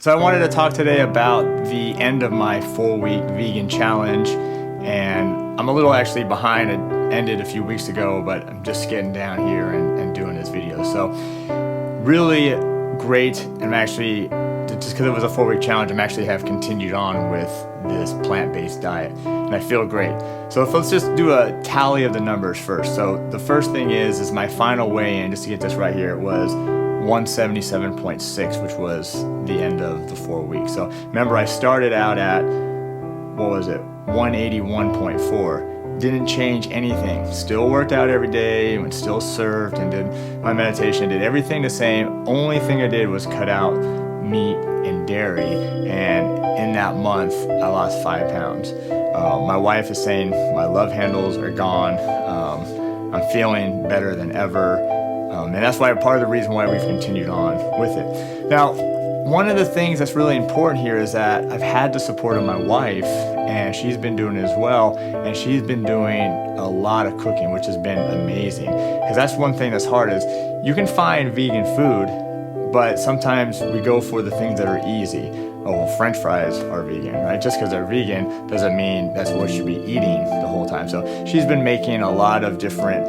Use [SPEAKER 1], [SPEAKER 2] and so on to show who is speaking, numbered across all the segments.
[SPEAKER 1] So I wanted to talk today about the end of my 4-week vegan challenge, and I'm a little actually behind. It ended a few weeks ago, but I'm just getting down here and doing this video. So really great. I'm actually, just because it was a 4-week challenge, I'm actually have continued on with this plant-based diet, and I feel great. So let's just do a tally of the numbers first. So the first thing is my final weigh-in, just to get this right here, it was 177.6, which was the end of the 4 weeks. So remember, I started out at, 181.4. Didn't change anything. Still worked out every day, and still served and did my meditation, did everything the same. Only thing I did was cut out meat and dairy, and in that month I lost 5 pounds. My wife is saying my love handles are gone. I'm feeling better than ever. And that's why part of the reason why we've continued on with it. Now, one of the things that's really important here is that I've had the support of my wife, and she's been doing it as well, and she's been doing a lot of cooking, which has been amazing. Because that's one thing that's hard, is you can find vegan food, but sometimes we go for the things that are easy. Oh, well, French fries are vegan, right? Just because they're vegan doesn't mean that's what you should be eating the whole time. So she's been making a lot of different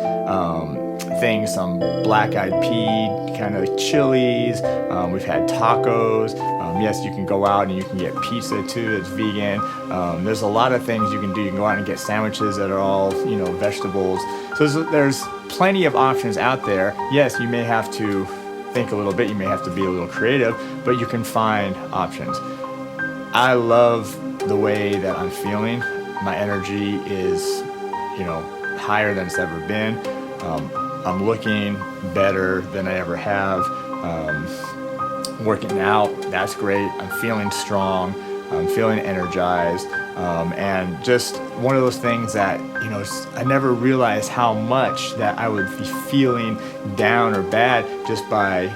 [SPEAKER 1] things, some black-eyed pea kind of chilies. We've had tacos. Yes, you can go out and you can get pizza too that's vegan. There's a lot of things you can do. You can go out and get sandwiches that are all, vegetables. So there's plenty of options out there. Yes, you may have to think a little bit, you may have to be a little creative, but you can find options. I love the way that I'm feeling. My energy is, higher than it's ever been. I'm looking better than I ever have. Working out, that's great. I'm feeling strong. I'm feeling energized. And just one of those things that, I never realized how much that I would be feeling down or bad just by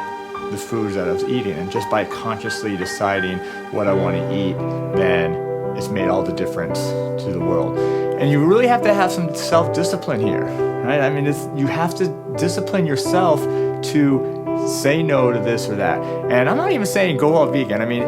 [SPEAKER 1] the foods that I was eating, and just by consciously deciding what I want to eat, then it's made all the difference to the world. And you really have to have some self-discipline here, right? I mean, you have to discipline yourself to say no to this or that. And I'm not even saying go all vegan. I mean,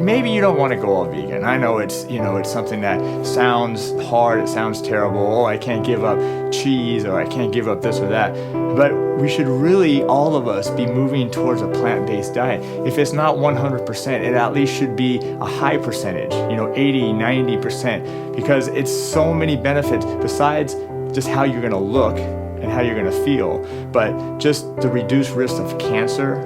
[SPEAKER 1] maybe you don't want to go all vegan. I know it's something that sounds hard, it sounds terrible. Oh, I can't give up cheese, or I can't give up this or that. But we should really, all of us, be moving towards a plant-based diet. If it's not 100%, it at least should be a high percentage, 80, 90%, because it's so many benefits besides just how you're going to look and how you're going to feel, but just the reduced risk of cancer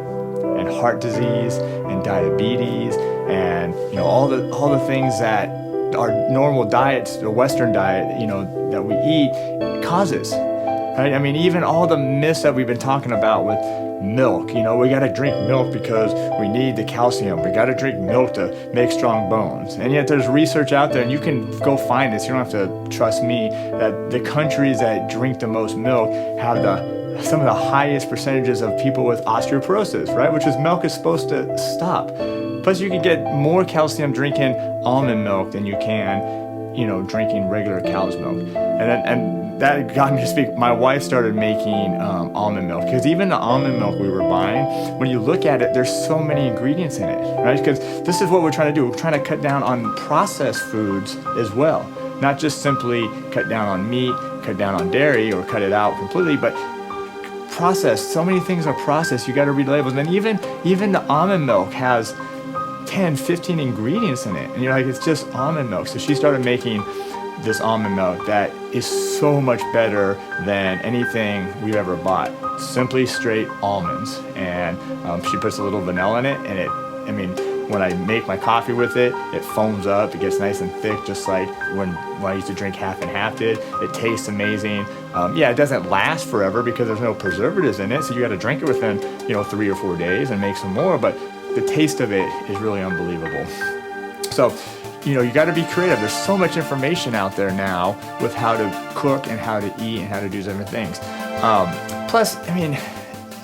[SPEAKER 1] and heart disease and diabetes, and all the things that our normal diets, the Western diet, that we eat causes. Right? I mean, even all the myths that we've been talking about with milk. We got to drink milk because we need the calcium. We got to drink milk to make strong bones. And yet there's research out there, and you can go find this. You don't have to trust me, that the countries that drink the most milk have some of the highest percentages of people with osteoporosis, right? Which is milk is supposed to stop. Plus, you can get more calcium drinking almond milk than you can, drinking regular cow's milk. And that got me to speak. My wife started making almond milk, because even the almond milk we were buying, when you look at it, there's so many ingredients in it, right? Because this is what we're trying to do. We're trying to cut down on processed foods as well. Not just simply cut down on meat, cut down on dairy, or cut it out completely, but processed. So many things are processed. You got to read labels. And then even the almond milk has 10, 15 ingredients in it. And it's just almond milk. So she started making this almond milk that is so much better than anything we've ever bought. Simply straight almonds. And she puts a little vanilla in it, and when I make my coffee with it, it foams up, it gets nice and thick, just like when I used to drink half and half did. It tastes amazing. It doesn't last forever because there's no preservatives in it, so you got to drink it within 3 or 4 days and make some more, but the taste of it is really unbelievable. So, you got to be creative. There's so much information out there now with how to cook and how to eat and how to do different things. Plus,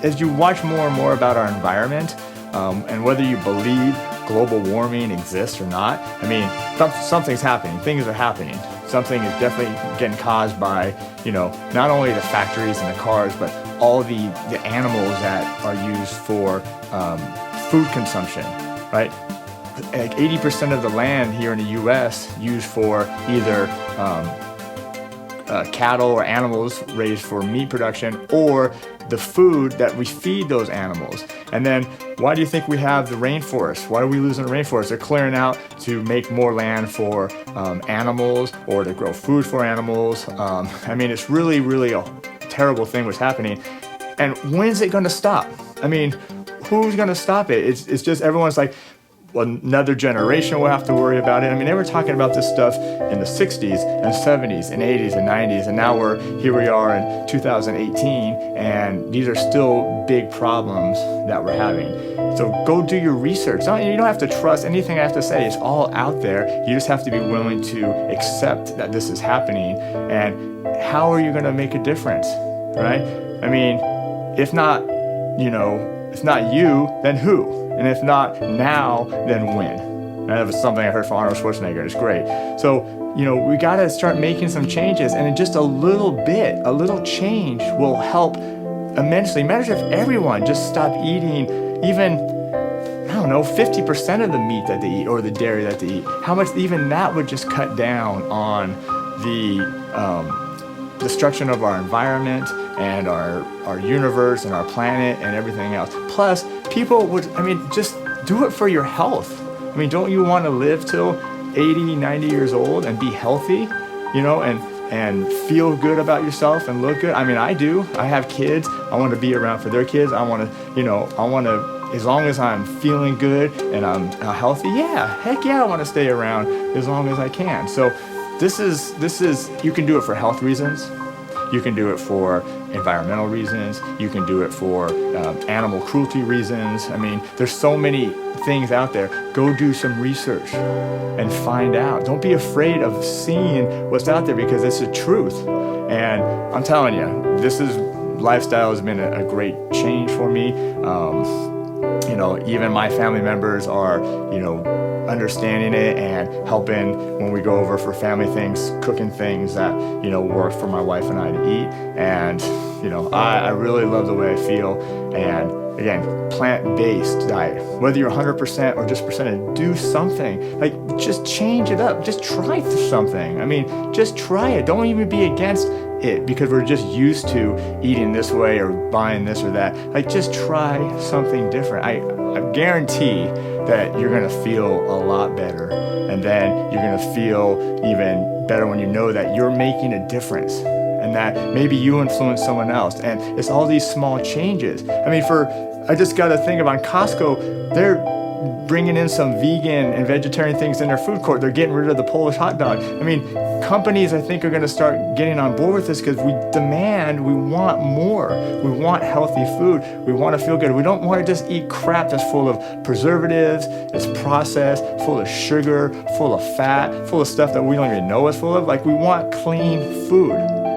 [SPEAKER 1] as you watch more and more about our environment, and whether you believe global warming exists or not, something's happening. Things are happening. Something is definitely getting caused by, not only the factories and the cars, but all the animals that are used for food consumption, right? like 80% of the land here in the U.S. used for either cattle or animals raised for meat production, or the food that we feed those animals. And then why do you think we have the rainforest? Why are we losing the rainforest? They're clearing out to make more land for animals, or to grow food for animals. I mean, it's really, really a terrible thing what's happening. And when's it going to stop? I mean, who's going to stop it? It's just everyone's like, well, another generation will have to worry about it. I mean, they were talking about this stuff in the 60s and 70s and 80s and 90s, and now here we are in 2018, and these are still big problems that we're having. So go do your research. You don't have to trust anything I have to say. It's all out there. You just have to be willing to accept that this is happening. And how are you going to make a difference, right? I mean, if not, if not you, then who? And if not now, then when? And that was something I heard from Arnold Schwarzenegger. It's great. So, we got to start making some changes, and in just a little change will help immensely. Imagine if everyone just stopped eating even, 50% of the meat that they eat or the dairy that they eat. How much even that would just cut down on the destruction of our environment and our universe and our planet and everything else. Plus, people would, just do it for your health. Don't you want to live till 80, 90 years old and be healthy, and feel good about yourself and look good? I do. I have kids. I want to be around for their kids. I want to, as long as I'm feeling good and I'm healthy, I want to stay around as long as I can. So this is, you can do it for health reasons. You can do it for environmental reasons. You can do it for animal cruelty reasons. There's so many things out there. Go do some research and find out. Don't be afraid of seeing what's out there, because it's the truth. And I'm telling you, lifestyle has been a great change for me. Even my family members are, understanding it and helping when we go over for family things, cooking things that, work for my wife and I to eat. And, I really love the way I feel. And again, plant-based diet, whether you're 100% or just percentage, do something. Like, just change it up. Just try something. Just try it. Don't even be against it because we're just used to eating this way or buying this or that. Just try something different. I guarantee that you're going to feel a lot better, and then you're going to feel even better when you know that you're making a difference and that maybe you influence someone else. And it's all these small changes. I just got to think about Costco. They're bringing in some vegan and vegetarian things in their food court. They're getting rid of the Polish hot dog. Companies, I think, are going to start getting on board with this because we want more. We want healthy food. We want to feel good. We don't want to just eat crap that's full of preservatives, it's processed, full of sugar, full of fat, full of stuff that we don't even know it's full of. We want clean food.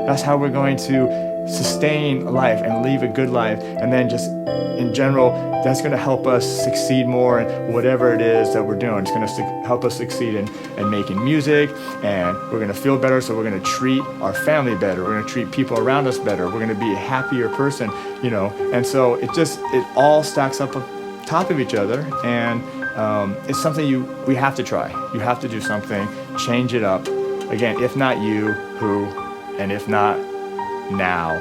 [SPEAKER 1] That's how we're going to sustain life and live a good life. And then just in general, that's going to help us succeed more in whatever it is that we're doing. It's going to help us succeed in making music, and we're going to feel better, so we're going to treat our family better. We're going to treat people around us better. We're going to be a happier person, And so it all stacks up on top of each other, and it's something we have to try. You have to do something, change it up. Again, if not you, who? And if not now,